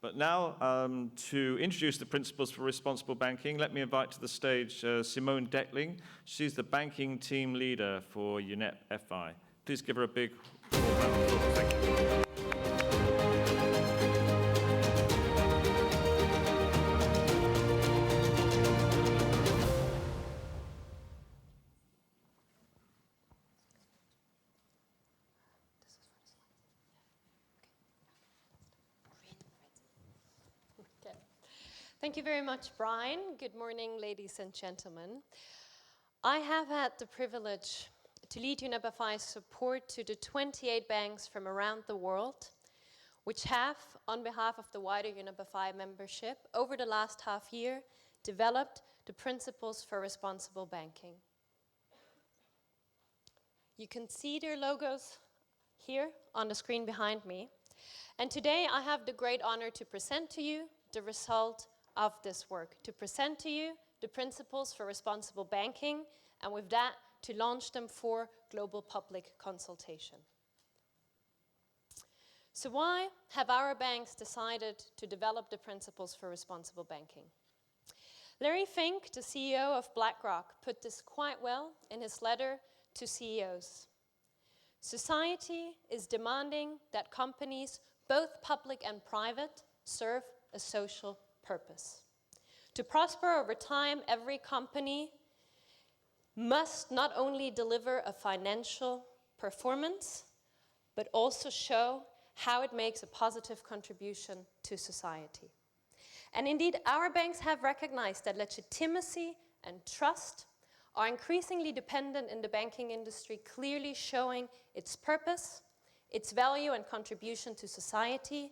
But now, to introduce the principles for responsible banking, let me invite to the stage Simone Dettling. She's the banking team leader for UNEP FI. Please give her a big round of applause. Thank you. Thank you very much, Brian. Good morning, ladies and gentlemen. I have had the privilege to lead UNEP FI's support to the 28 banks from around the world, which have, on behalf of the wider UNEP FI membership, over the last half year, developed the principles for responsible banking. You can see their logos here on the screen behind me. And today I have the great honor to present to you the result of this work, to present to you the principles for responsible banking, and with that, to launch them for global public consultation. So why have our banks decided to develop the principles for responsible banking? Larry Fink, the CEO of BlackRock, put this quite well in his letter to CEOs. Society is demanding that companies, both public and private, serve a social purpose. To prosper over time, every company must not only deliver a financial performance, but also show how it makes a positive contribution to society. And indeed, our banks have recognized that legitimacy and trust are increasingly dependent in the banking industry, clearly showing its purpose, its value and contribution to society,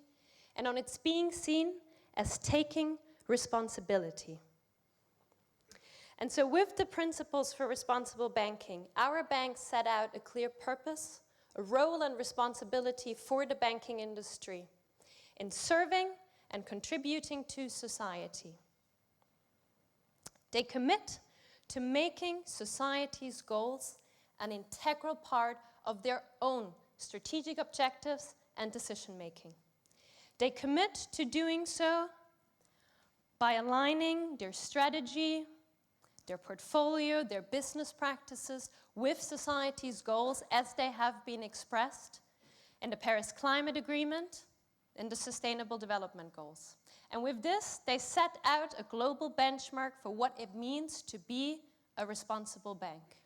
and on its being seen as taking responsibility. And so with the principles for responsible banking, our banks set out a clear purpose, a role and responsibility for the banking industry in serving and contributing to society. They commit to making society's goals an integral part of their own strategic objectives and decision-making. They commit to doing so by aligning their strategy, their portfolio, their business practices with society's goals as they have been expressed in the Paris Climate Agreement and the Sustainable Development Goals. And with this, they set out a global benchmark for what it means to be a responsible bank.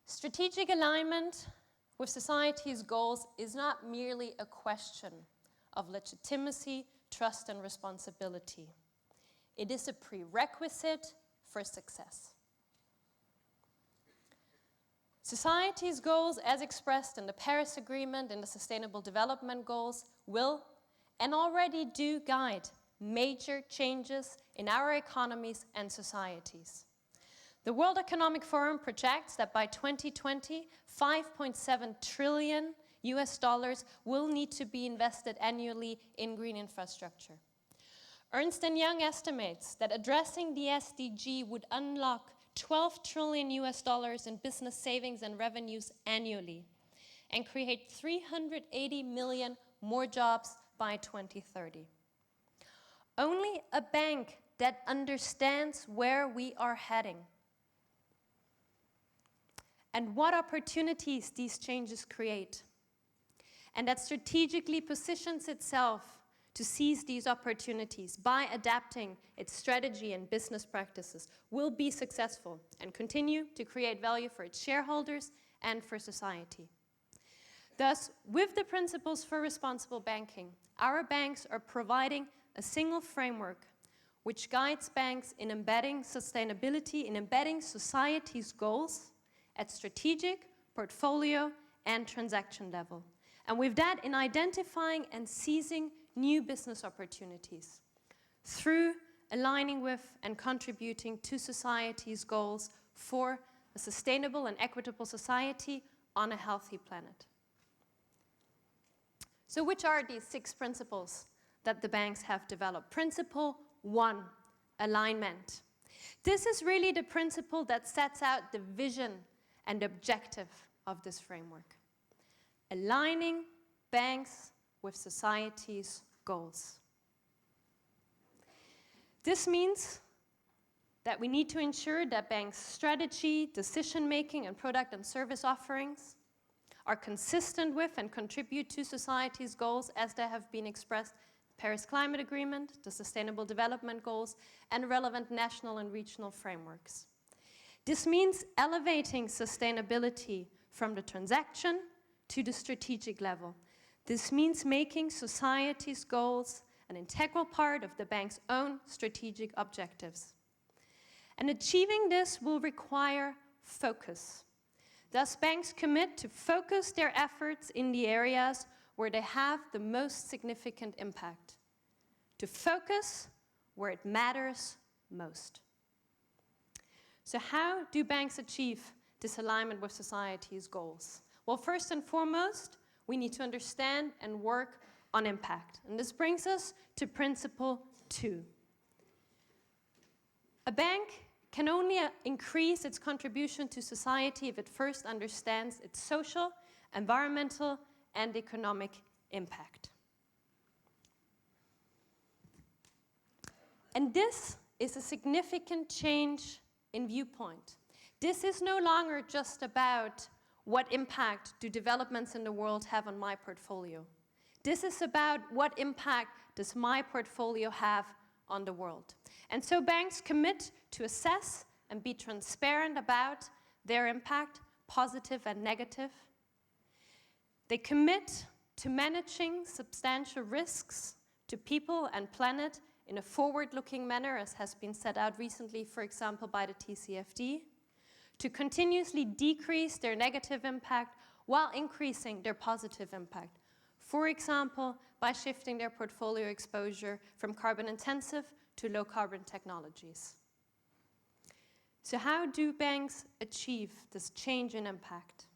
Strategic alignment with society's goals is not merely a question of legitimacy, trust, and responsibility. It is a prerequisite for success. Society's goals, as expressed in the Paris Agreement and the Sustainable Development Goals, will and already do guide major changes in our economies and societies. The World Economic Forum projects that by 2020, $5.7 trillion will need to be invested annually in green infrastructure. Ernst & Young estimates that addressing the SDG would unlock $12 trillion in business savings and revenues annually and create 380 million more jobs by 2030. Only a bank that understands where we are heading and what opportunities these changes create, and that strategically positions itself to seize these opportunities by adapting its strategy and business practices, will be successful and continue to create value for its shareholders and for society. Thus, with the principles for responsible banking, our banks are providing a single framework which guides banks in embedding sustainability, in embedding society's goals at strategic, portfolio, and transaction level. And with that, in identifying and seizing new business opportunities through aligning with and contributing to society's goals for a sustainable and equitable society on a healthy planet. So which are these 6 principles that the banks have developed? Principle 1, alignment. This is really the principle that sets out the vision and objective of this framework. Aligning banks with society's goals. This means that we need to ensure that banks' strategy, decision-making, and product and service offerings are consistent with and contribute to society's goals as they have been expressed in the Paris Climate Agreement, the Sustainable Development Goals, and relevant national and regional frameworks. This means elevating sustainability from the transaction to the strategic level. This means making society's goals an integral part of the bank's own strategic objectives. And achieving this will require focus. Thus, banks commit to focus their efforts in the areas where they have the most significant impact. To focus where it matters most. So how do banks achieve this alignment with society's goals? Well, first and foremost, we need to understand and work on impact. And this brings us to principle 2. A bank can only increase its contribution to society if it first understands its social, environmental, and economic impact. And this is a significant change in viewpoint. This is no longer just about what impact do developments in the world have on my portfolio. This is about what impact does my portfolio have on the world. And so banks commit to assess and be transparent about their impact, positive and negative. They commit to managing substantial risks to people and planet in a forward-looking manner, as has been set out recently, for example, by the TCFD, to continuously decrease their negative impact while increasing their positive impact. For example, by shifting their portfolio exposure from carbon-intensive to low-carbon technologies. So how do banks achieve this change in impact?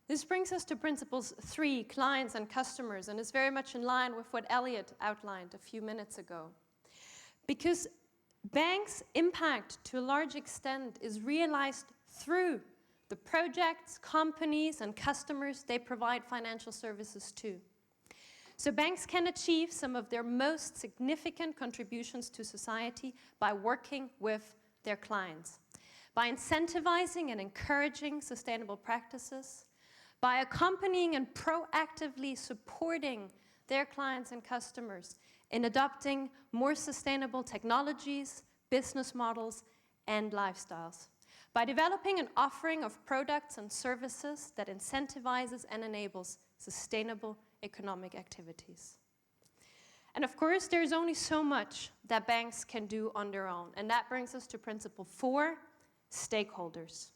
This brings us to principles 3, clients and customers, and is very much in line with what Elliot outlined a few minutes ago. Because banks' impact, to a large extent, is realized through the projects, companies, and customers they provide financial services to. So banks can achieve some of their most significant contributions to society by working with their clients, by incentivizing and encouraging sustainable practices, by accompanying and proactively supporting their clients and customers in adopting more sustainable technologies, business models, and lifestyles, by developing an offering of products and services that incentivizes and enables sustainable economic activities. And of course, there's only so much that banks can do on their own. And that brings us to principle 4, stakeholders.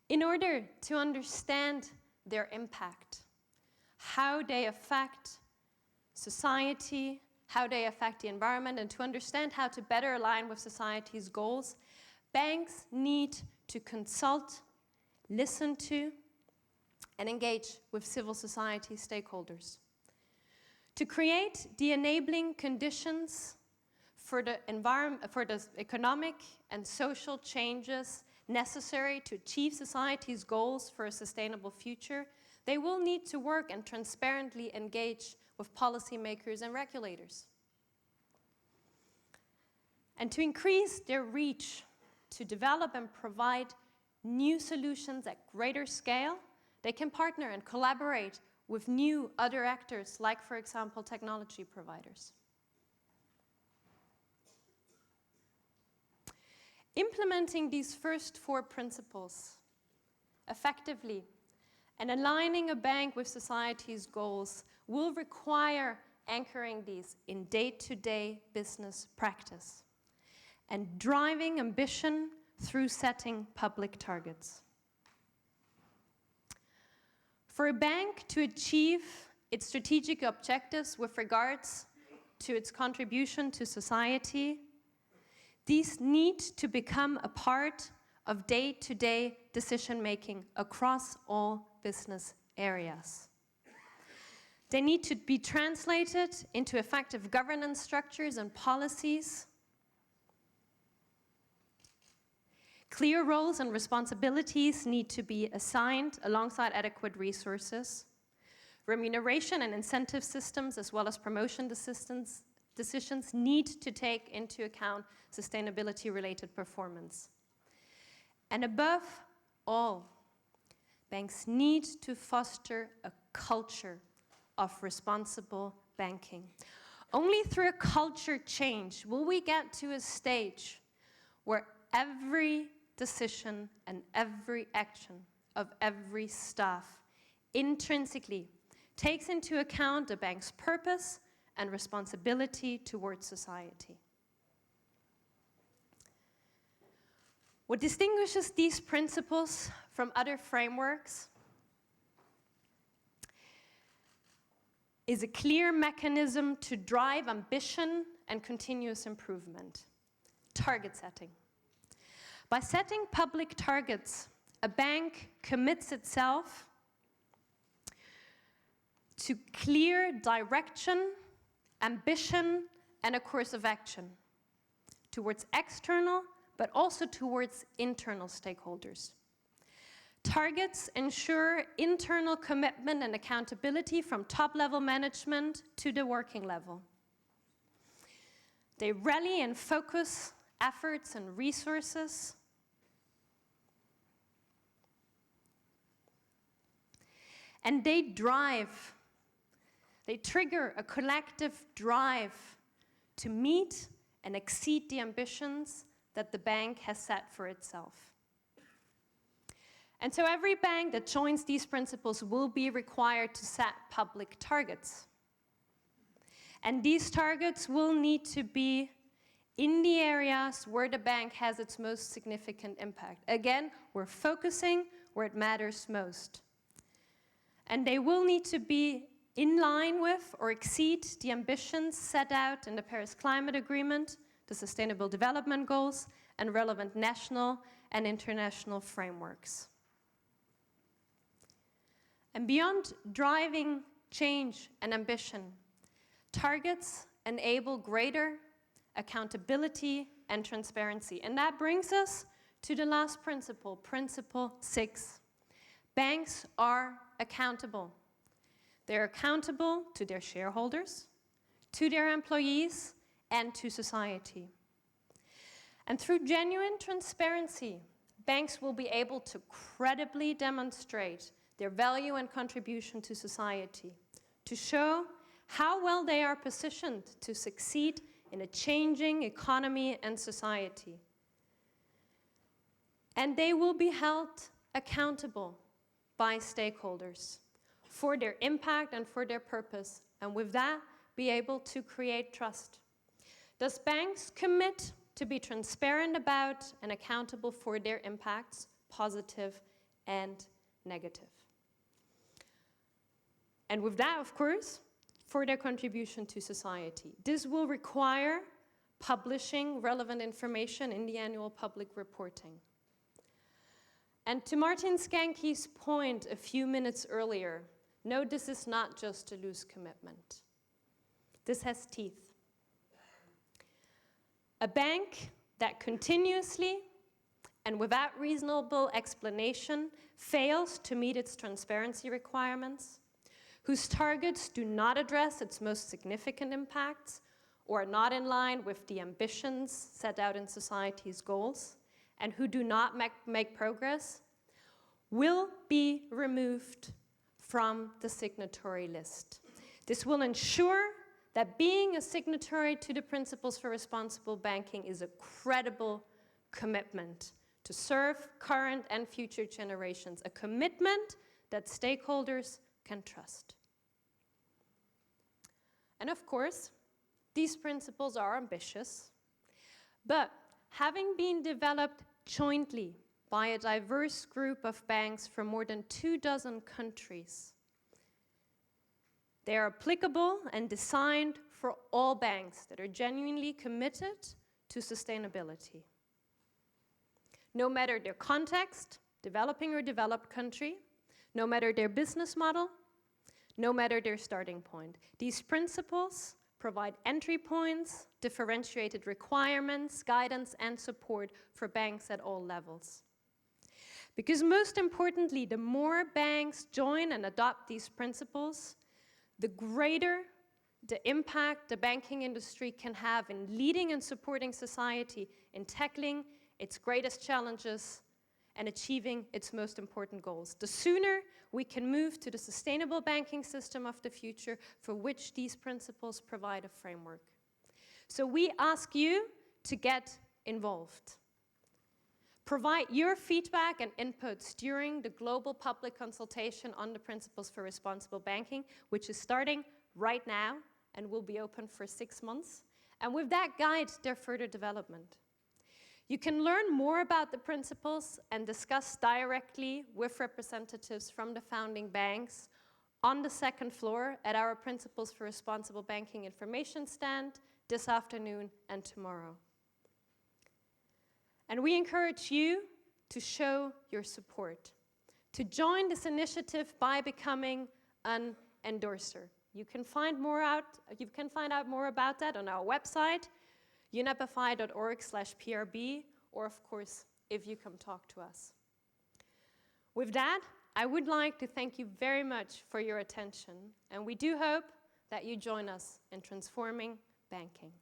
In order to understand their impact, how they affect society, how they affect the environment, and to understand how to better align with society's goals, banks need to consult, listen to, and engage with civil society stakeholders. To create the enabling conditions for the economic and social changes necessary to achieve society's goals for a sustainable future, they will need to work and transparently engage with policymakers and regulators. And to increase their reach, to develop and provide new solutions at greater scale, they can partner and collaborate with new other actors, like, for example, technology providers. Implementing these first 4 principles effectively and aligning a bank with society's goals will require anchoring these in day-to-day business practice and driving ambition through setting public targets. For a bank to achieve its strategic objectives with regards to its contribution to society, these need to become a part of day-to-day decision-making across all business areas. They need to be translated into effective governance structures and policies, Clear roles and responsibilities need to be assigned alongside adequate resources. Remuneration and incentive systems, as well as promotion decisions, need to take into account sustainability-related performance. And above all, banks need to foster a culture of responsible banking. Only through a culture change will we get to a stage where every decision and every action of every staff intrinsically takes into account the bank's purpose and responsibility towards society. What distinguishes these principles from other frameworks is a clear mechanism to drive ambition and continuous improvement. Target setting. By setting public targets, a bank commits itself to clear direction, ambition, and a course of action towards external, but also towards internal stakeholders. Targets ensure internal commitment and accountability from top-level management to the working level. They rally and focus efforts and resources. And they trigger a collective drive to meet and exceed the ambitions that the bank has set for itself. And so every bank that joins these principles will be required to set public targets. And these targets will need to be in the areas where the bank has its most significant impact. Again, we're focusing where it matters most. And they will need to be in line with or exceed the ambitions set out in the Paris Climate Agreement, the Sustainable Development Goals, and relevant national and international frameworks. And beyond driving change and ambition, targets enable greater accountability and transparency. And that brings us to the last principle, Principle 6. Banks are accountable. They're accountable to their shareholders, to their employees, and to society. And through genuine transparency, banks will be able to credibly demonstrate their value and contribution to society, to show how well they are positioned to succeed in a changing economy and society. And they will be held accountable by stakeholders for their impact and for their purpose, and with that, be able to create trust. Thus, banks commit to be transparent about and accountable for their impacts, positive and negative. And with that, of course, for their contribution to society. This will require publishing relevant information in the annual public reporting. And to Martin Skanke's point a few minutes earlier, no, this is not just a loose commitment. This has teeth. A bank that continuously and without reasonable explanation fails to meet its transparency requirements, whose targets do not address its most significant impacts or are not in line with the ambitions set out in society's goals, and who do not make progress, will be removed from the signatory list. This will ensure that being a signatory to the Principles for Responsible Banking is a credible commitment to serve current and future generations, a commitment that stakeholders can trust. And of course, these principles are ambitious, but having been developed jointly by a diverse group of banks from more than 24 countries, they are applicable and designed for all banks that are genuinely committed to sustainability. No matter their context, developing or developed country, no matter their business model, no matter their starting point, these principles provide entry points, differentiated requirements, guidance, and support for banks at all levels. Because most importantly, the more banks join and adopt these principles, the greater the impact the banking industry can have in leading and supporting society in tackling its greatest challenges and achieving its most important goals. The sooner we can move to the sustainable banking system of the future for which these principles provide a framework. So we ask you to get involved. Provide your feedback and inputs during the global public consultation on the principles for responsible banking, which is starting right now and will be open for 6 months. And with that, guide their further development. You can learn more about the principles and discuss directly with representatives from the founding banks on the second floor at our Principles for Responsible Banking information stand this afternoon and tomorrow. And we encourage you to show your support, to join this initiative by becoming an endorser. You can find out more about that on our website, unepfi.org/PRB, or of course, if you come talk to us. With that, I would like to thank you very much for your attention, and we do hope that you join us in transforming banking.